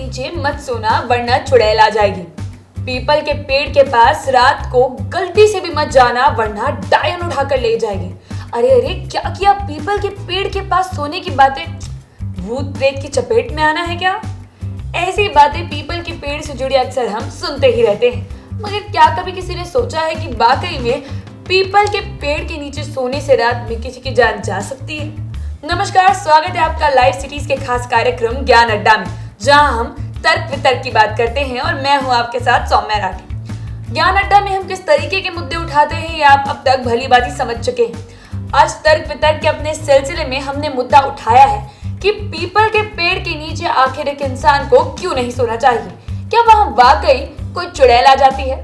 नीचे मत सोना वरना चुड़ैल आ जाएगी। पीपल के पेड़ के पास रात को गलती से भी मत जाना वरना डायन उठाकर ले जाएगी। अरे अरे, क्या किया? पीपल के पेड़ के पास सोने की बातें भूत प्रेत की चपेट में आना है क्या? ऐसी बातें पीपल के पेड़ से जुड़ी अक्सर हम सुनते ही रहते हैं, मगर क्या कभी किसी ने सोचा है कि वाकई में पीपल के पेड़ के नीचे सोने से रात में किसी की जान जा सकती है? नमस्कार, स्वागत है आपका लाइव सिटीज के खास कार्यक्रम ज्ञान अड्डा में, जहां हम तर्क वितर्क की बात करते हैं और मैं हूं आपके साथ सौम्या राठी। ज्ञान अड्डा में हम किस तरीके के मुद्दे उठाते हैं ये आप अब तक भली भांति समझ चुके हैं। आज तर्क वितर्क के अपने सिलसिले में हमने मुद्दा उठाया है कि पीपल के पेड़ के नीचे आखिर एक इंसान को क्यों नहीं सोना चाहिए। क्या वहां वाकई कोई चुड़ैल आ जाती है?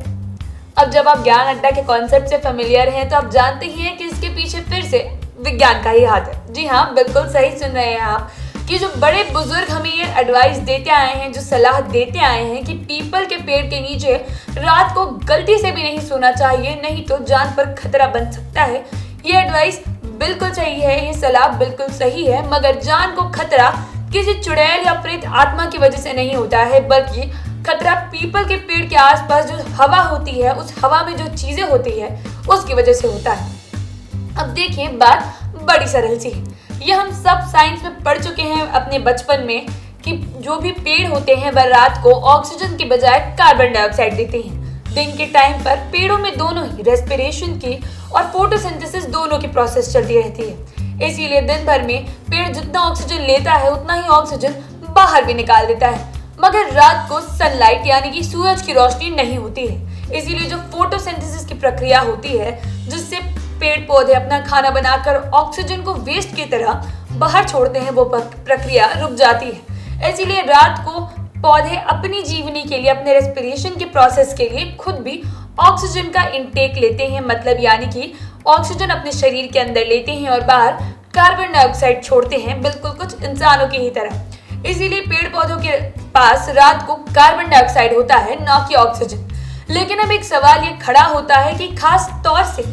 अब जब आप ज्ञान अड्डा के कॉन्सेप्ट से फेमिलियर हैं तो आप जानते ही हैं कि इसके पीछे फिर से विज्ञान का ही हाथ है। जी हाँ, बिल्कुल सही सुन रहे हैं आप कि जो बड़े बुजुर्ग हमें ये एडवाइस देते आए हैं, जो सलाह देते आए हैं कि पीपल के पेड़ के नीचे रात को गलती से भी नहीं सोना चाहिए, नहीं तो जान पर खतरा बन सकता है, ये एडवाइस बिल्कुल सही है, ये सलाह बिल्कुल सही है। मगर जान को खतरा किसी चुड़ैल या प्रेत आत्मा की वजह से नहीं होता है, बल्कि खतरा पीपल के पेड़ के आसपास जो हवा होती है, उस हवा में जो चीजें होती है उसकी वजह से होता है। अब देखिए, बात बड़ी सरल सी है। ये हम सब साइंस में पढ़ चुके हैं अपने बचपन में कि जो भी पेड़ होते हैं वह रात को ऑक्सीजन के बजाय कार्बन डाइऑक्साइड देते हैं। दिन के टाइम पर पेड़ों में दोनों ही रेस्पिरेशन की और फोटोसिंथेसिस दोनों की प्रोसेस चलती रहती है। इसीलिए दिन भर में पेड़ जितना ऑक्सीजन लेता है उतना ही ऑक्सीजन बाहर भी निकाल देता है। मगर रात को सनलाइट यानी कि सूरज की रोशनी नहीं होती है, इसीलिए जो फोटोसिंथेसिस की प्रक्रिया होती है जिससे पेड़ पौधे अपना खाना बनाकर ऑक्सीजन को वेस्ट की तरह बाहर छोड़ते हैं, वो प्रक्रिया रुक जाती है। इसीलिए रात को पौधे अपनी जीवनी के लिए, अपने रेस्पिरेशन के प्रोसेस के लिए खुद भी ऑक्सीजन का इंटेक लेते हैं, मतलब यानी कि ऑक्सीजन अपने शरीर के अंदर लेते हैं और बाहर कार्बन डाइऑक्साइड छोड़ते हैं, बिल्कुल कुछ इंसानों की ही तरह। इसीलिए पेड़ पौधों के पास रात को कार्बन डाइऑक्साइड होता है, न कि ऑक्सीजन। लेकिन अब एक सवाल ये खड़ा होता है कि खास तौर से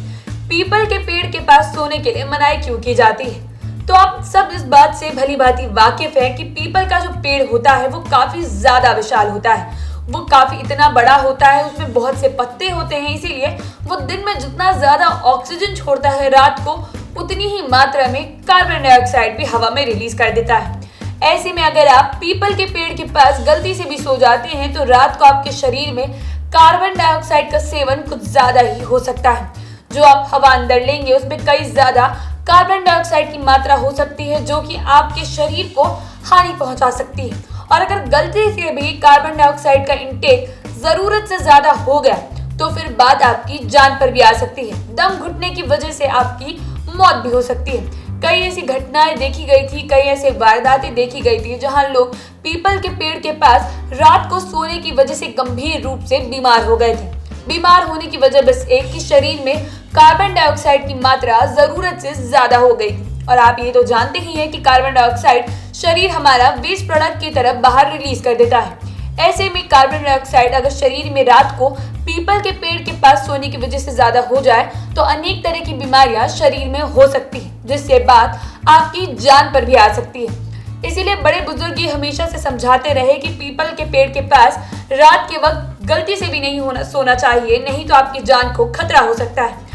पीपल के पेड़ के पास सोने के लिए मनाही क्यों की जाती है? तो आप सब इस बात से भली भांति वाकिफ है कि पीपल का जो पेड़ होता है वो काफी ज्यादा विशाल होता है, वो काफी इतना बड़ा होता है, उसमें बहुत से पत्ते होते हैं, इसीलिए वो दिन में जितना ज्यादा ऑक्सीजन छोड़ता है, रात को उतनी ही मात्रा में कार्बन डाइऑक्साइड भी हवा में रिलीज कर देता है। ऐसे में अगर आप पीपल के पेड़ के पास गलती से भी सो जाते हैं तो रात को आपके शरीर में कार्बन डाइऑक्साइड का सेवन कुछ ज्यादा ही हो सकता है। जो आप हवा अंदर लेंगे उसमें कई ज्यादा कार्बन डाइऑक्साइड की मात्रा हो सकती है, जो कि आपके शरीर को हानि पहुंचा सकती है। और अगर गलती से भी कार्बन डाइऑक्साइड का इंटेक जरूरत से ज्यादा हो गया तो फिर बात आपकी जान पर भी आ सकती है। दम घुटने की वजह से आपकी मौत भी हो सकती है। कई ऐसी घटनाएं देखी गई थी, कई ऐसे वारदातें देखी गई थी जहां लोग पीपल के पेड़ के पास रात को सोने की वजह से गंभीर रूप से बीमार हो गए थे। बीमार होने की वजह बस एक कि शरीर में कार्बन डाइऑक्साइड की मात्रा जरूरत से ज्यादा हो गई। और आप ये तो जानते ही हैं कि कार्बन डाइऑक्साइड शरीर हमारा वेस्ट प्रोडक्ट की तरफ बाहर रिलीज कर देता है। ऐसे में कार्बन डाइऑक्साइड अगर शरीर में रात को पीपल के पेड़ के पास सोने की वजह से ज्यादा हो जाए तो अनेक तरह की बीमारियां शरीर में हो सकती है, जिससे बात आपकी जान पर भी आ सकती है। इसीलिए बड़े बुजुर्ग ये हमेशा से समझाते रहे कि पीपल के पेड़ के पास रात के वक्त गलती से भी नहीं सोना चाहिए, नहीं तो आपकी जान को खतरा हो सकता है।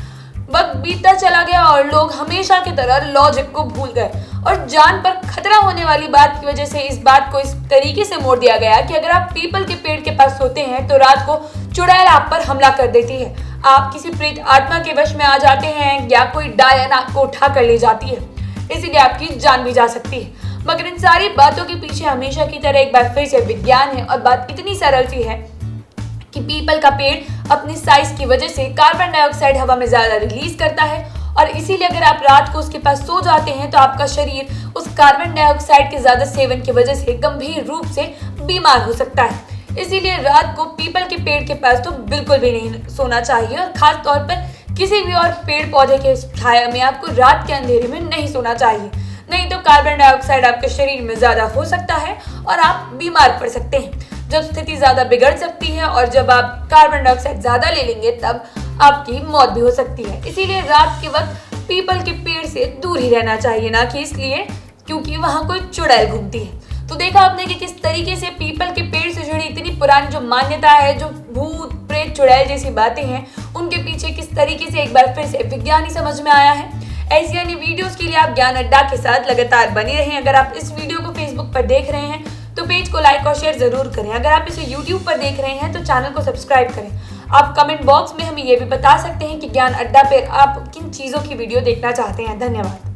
वक्त बीतता चला गया और लोग हमेशा की तरह लॉजिक को भूल गए और जान पर खतरा होने वाली बात की वजह से इस बात को इस तरीके से मोड़ दिया गया कि अगर आप पीपल के पेड़ के पास सोते हैं तो रात को चुड़ैल आप पर हमला कर देती है, आप किसी प्रेत आत्मा के वश में आ जाते हैं या कोई डायन आपको उठा कर ले जाती है, इसीलिए आपकी जान भी जा सकती है। मगर इन सारी बातों के पीछे हमेशा की तरह एक बार फिर से विज्ञान है और बात इतनी सरल सी है कि पीपल का पेड़ अपनी साइज की वजह से कार्बन डाइऑक्साइड हवा में ज्यादा रिलीज करता है और इसीलिए अगर आप रात को उसके पास सो जाते हैं तो आपका शरीर उस कार्बन डाइऑक्साइड के ज्यादा सेवन की वजह से गंभीर रूप से बीमार हो सकता है। इसीलिए रात को पीपल के पेड़ के पास तो बिल्कुल भी नहीं सोना चाहिए और खास तौर पर किसी भी और पेड़ पौधे के छाया में आपको रात के अंधेरे में नहीं सोना चाहिए, नहीं तो कार्बन डाइऑक्साइड आपके शरीर में ज्यादा हो सकता है और आप बीमार पड़ सकते हैं। जब स्थिति ज्यादा बिगड़ सकती है और जब आप कार्बन डाइऑक्साइड ज्यादा ले लेंगे तब आपकी मौत भी हो सकती है। इसीलिए रात के वक्त पीपल के पेड़ से दूर ही रहना चाहिए, ना कि इसलिए क्योंकि वहां कोई चुड़ैल घूमती है। तो देखा आपने कि किस तरीके से पीपल के पेड़ से जुड़ी इतनी पुरानी जो मान्यता है, जो भूत प्रेत चुड़ैल जैसी बातें हैं, उनके पीछे किस तरीके से एक बार फिर से विज्ञान ही समझ में आया है। ऐसी अन्य वीडियोस के लिए आप ज्ञान अड्डा के साथ लगातार बने रहें। अगर आप इस वीडियो को फेसबुक पर देख रहे हैं तो पेज को लाइक और शेयर जरूर करें। अगर आप इसे यूट्यूब पर देख रहे हैं तो चैनल को सब्सक्राइब करें। आप कमेंट बॉक्स में हमें ये भी बता सकते हैं कि ज्ञान अड्डा पर आप किन चीज़ों की वीडियो देखना चाहते हैं। धन्यवाद।